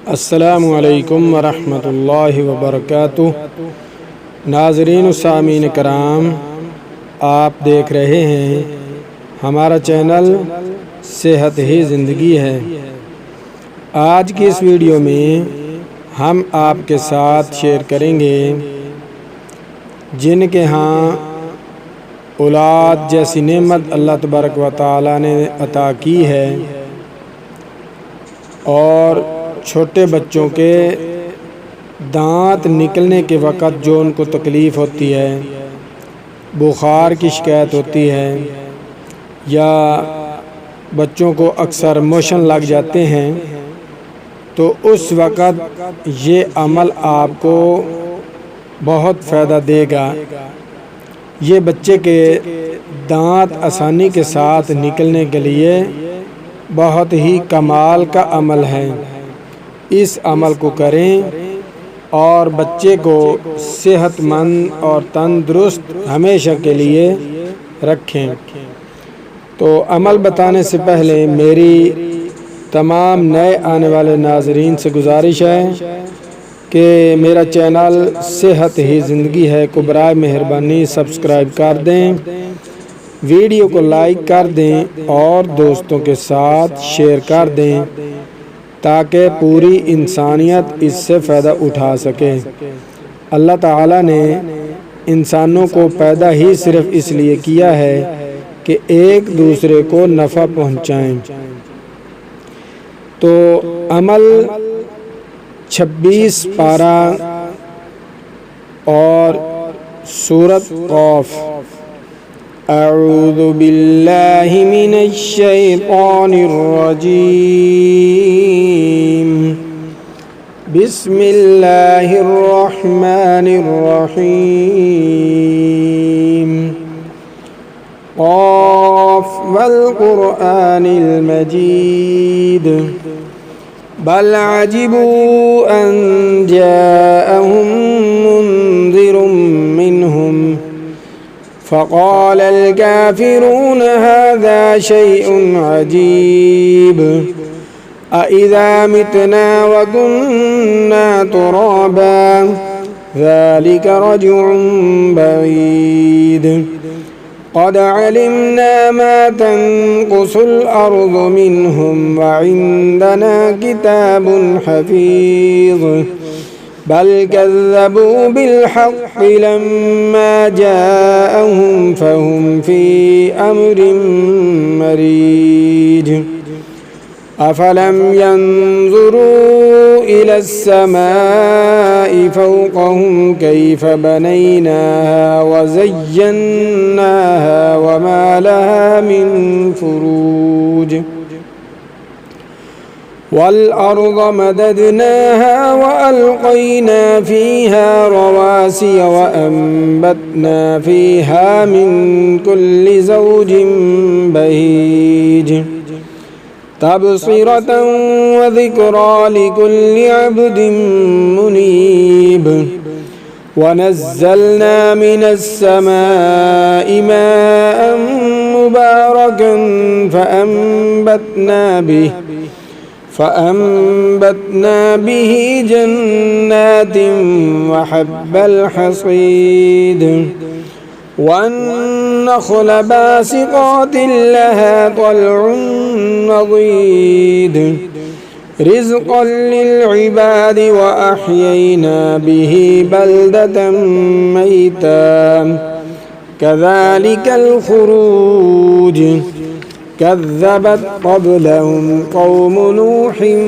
अस्सलामु अलैकुम वरहमतुल्लाहि वबरकातुह। नाज़रीन सामीन कराम, आप देख रहे हैं हमारा चैनल सेहत ही ज़िंदगी है। आज की इस वीडियो में हम आपके साथ शेयर करेंगे जिनके यहाँ औलाद जैसी नेमत अल्लाह तबारक व तआला ने अता की है और छोटे बच्चों के दांत निकलने के वक़्त जो उनको तकलीफ़ होती है, बुखार की शिकायत होती है या बच्चों को अक्सर मोशन लग जाते हैं, तो उस वक़्त ये अमल आपको बहुत फ़ायदा देगा। ये बच्चे के दांत आसानी के साथ निकलने के लिए बहुत ही कमाल का अमल है। इस अमल को करें और बच्चे को सेहतमंद और तंदुरुस्त हमेशा के लिए रखें। तो अमल बताने से पहले मेरी तमाम नए आने वाले नाज़रीन से गुजारिश है कि मेरा चैनल सेहत ही ज़िंदगी है को बराए मेहरबानी सब्सक्राइब कर दें, वीडियो को लाइक कर दें और दोस्तों के साथ शेयर कर दें ताकि पूरी इंसानियत इससे फ़ायदा उठा सके। अल्लाह ताला ने इंसानों को पैदा ही सिर्फ़ इसलिए किया है कि एक दूसरे को नफ़ा पहुँचाएं। तो अमल 26 पारा और सूरत क़ाफ। अऊज़ु बिल्लाहि मिनश शैतानिर रजीम। बिस्मिल्लाहिर रहमानिर रहीम। क़ाफ वल क़ुरआनिल मजीद। बल अजिबू अन जाअहुम मुन्ज़िरुम मिनहुम फ़क़ालल काफ़िरून हाज़ा शैउन अजीब अइज़ा मितना व कुन्ना तुराबा ज़ालिका रज्उन बईद क़द अलिमना मा तनक़ुसुल अर्ज़ु मिनहुम व इंदना किताबुन हफ़ीज़ बल कज़्ज़बू बिलहक़्क़ि लम्मा जाअहुम फ़हुम फ़ी अम्रिन मरीज अफ़लम यंज़ुरू इलस्समाइ फ़ौक़हुम कैफ़ बनैनाहा व ज़य्यन्नाहा व मा लहा मिन फ़ुरूज वल अर्ज़ मददनाहा व अलक़ैना फ़ीहा रवासिय व अम्बतना फ़ीहा मिन कुल्लि ज़ौजिन बहीज तबसिरतन व ज़िक्रा लिकुल्लि अब्दिन मुनीब व नज़्ज़लना मिनस समाइ माअन मुबारकन फ़अंबतना बिही जन्नातिन व हब्बल हसीद वन्नख़्ल बासिक़ातिन लहा तल्उन नज़ीद रिज़्क़न लिलइबादि व अह्यैना बिही बल्दतन मैता कज़ालिकल ख़ुरूज कज़्ज़बत क़ब्लहुम क़ौमु नूहिन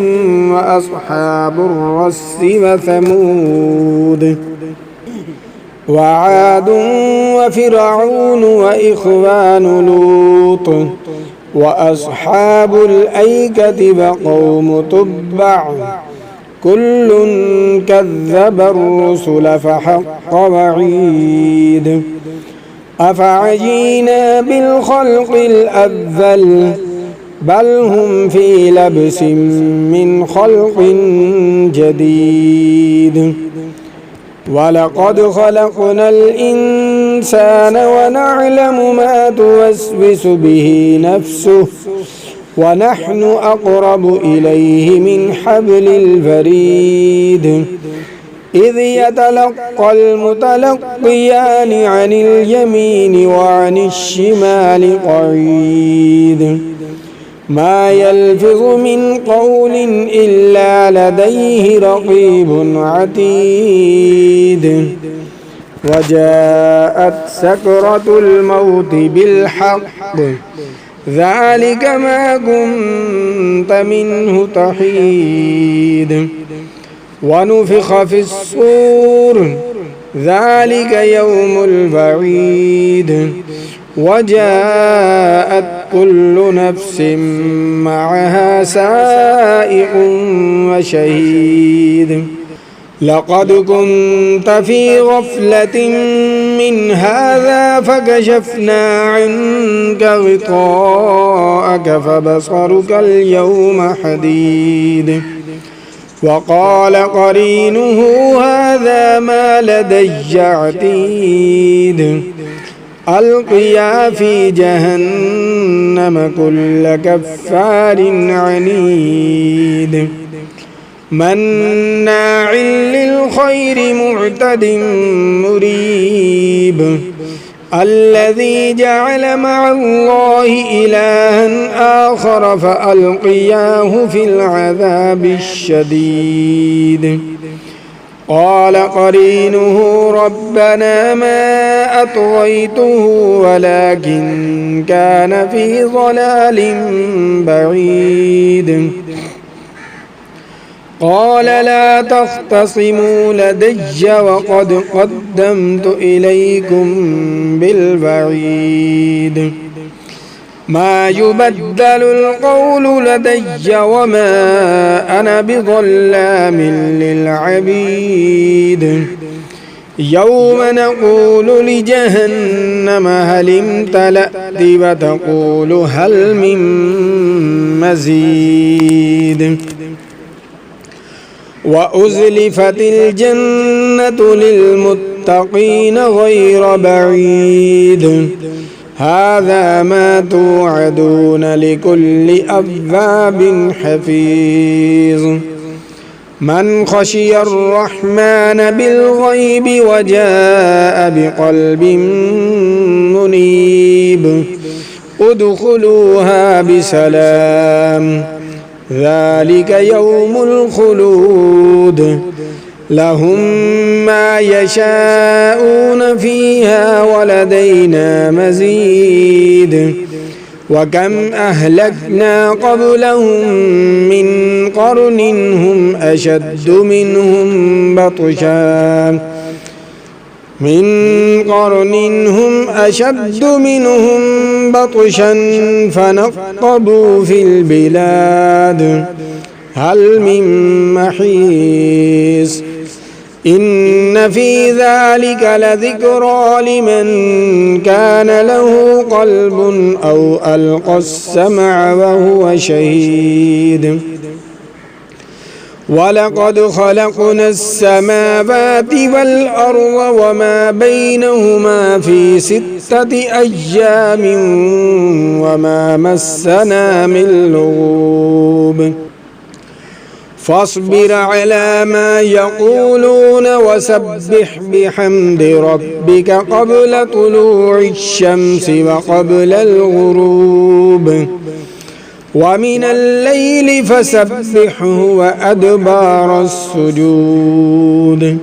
व अस्हाबुर रस्सि व समूद व आदुन व फ़िरऔन व इख़वानु लूत व अस्हाबुल ऐकति व क़ौमु तुब्बअ कुल्लुन कज़्ज़बर रुसुल फ़हक़्क़ वईद अफ़अजीना बिलख़ल्क़िल अव्वल बल हुम फ़ी लब्सिन मिन ख़ल्क़िन जदीद वलक़द ख़लक़नल इंसान व नअलमु मा तुवस्विसु बिही नफ्सुहु ونحن أقرب إليه من حبل الوريد إذ يتلقى المتلقيان عن اليمين وعن الشمال قعيد ما يلفظ من قول إلا لديه رقيب عتيد وجاءت سكرة الموت بالحق ذلك ما كنت منه تحيد ونفخ في الصور ذلك يوم الوعيد وجاءت كل نفس معها سائق وشهيد لقد كنت في غفلة من هذا فكشفنا عنك غطاءك فبصرك اليوم حديد وقال قرينه هذا ما لدي عتيد ألقيا في جهنم كل كفار عنيد مناع للخير معتد مريب الذي جعل مع الله إلها آخر فألقياه في العذاب الشديد قال قرينه ربنا ما أطغيته ولكن كان في ضلال بعيد قال لا تختصموا لدي وقد قدمت إليكم بالوعيد ما يبدل القول لدي وما أنا بظلام للعبيد يوم نقول لجهنم هل امتلأت وتقول هل من مزيد وأزلفت الجنة للمتقين غير بعيد هذا ما توعدون لكل أواب حفيظ من خشي الرحمن بالغيب وجاء بقلب منيب ادخلوها بسلام ذلك يوم الخلود لهم ما يشاءون فيها ولدينا مزيد وكم أهلكنا قبلهم من قرن هم أشد منهم بطشا فنقبوا في البلاد هل من محيص إن في ذلك لذكرى لمن كان له قلب أو ألقى السمع وهو شهيد ولقد خلقنا السماوات والأرض وما بينهما في 6 أيام وما مسنا من لغوب فاصبر على ما يقولون وسبح بحمد ربك قبل طلوع الشمس وقبل الغروب ومن الليل فسبحه وأدبار السجود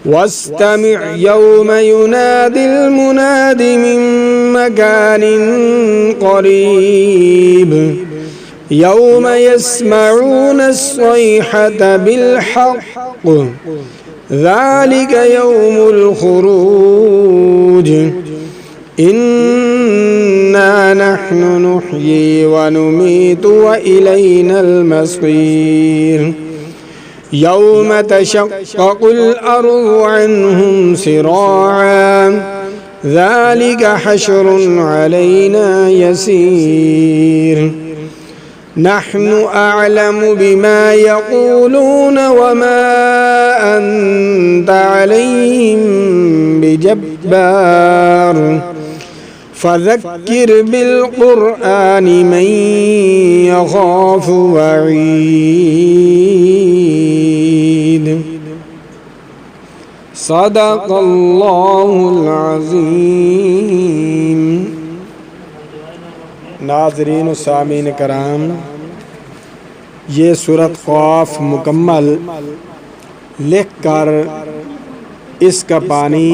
واستمع يوم ينادي المناد من مكان قريب يوم يسمعون الصيحة بالحق ذلك يوم الخروج إنا نحن نحيي ونميت وإلينا المصير يوم تشقق الأرض عنهم سراعا ذلك حشر علينا يسير نحن أعلم بما يقولون وما أنت عليهم بجبار فذکر بالقرآن من یخاف وعید۔ صدق اللہ العظیم۔ ناظرین و سامعین کرام، یہ سورۃ قاف مکمل لکھ کر اس کا پانی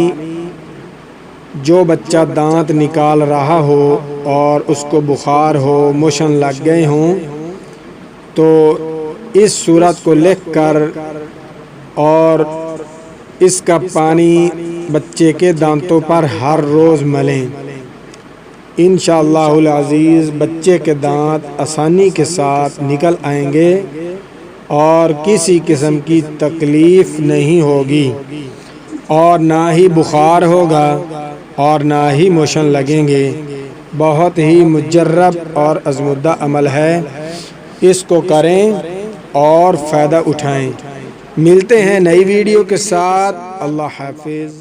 جو بچہ دانت نکال رہا ہو اور اس کو بخار ہو، موشن لگ گئے ہوں، تو اس سورت کو لکھ کر اور اس کا پانی بچے کے دانتوں پر ہر روز ملیں۔ انشاءاللہ العزیز بچے کے دانت آسانی کے ساتھ نکل آئیں گے اور کسی قسم کی تکلیف نہیں ہوگی، اور نہ ہی بخار ہوگا اور نہ ہی موشن لگیں گے۔ بہت ہی مجرب اور آزمودہ عمل ہے، اس کو کریں اور فائدہ اٹھائیں۔ ملتے ہیں نئی ویڈیو کے ساتھ۔ اللہ حافظ۔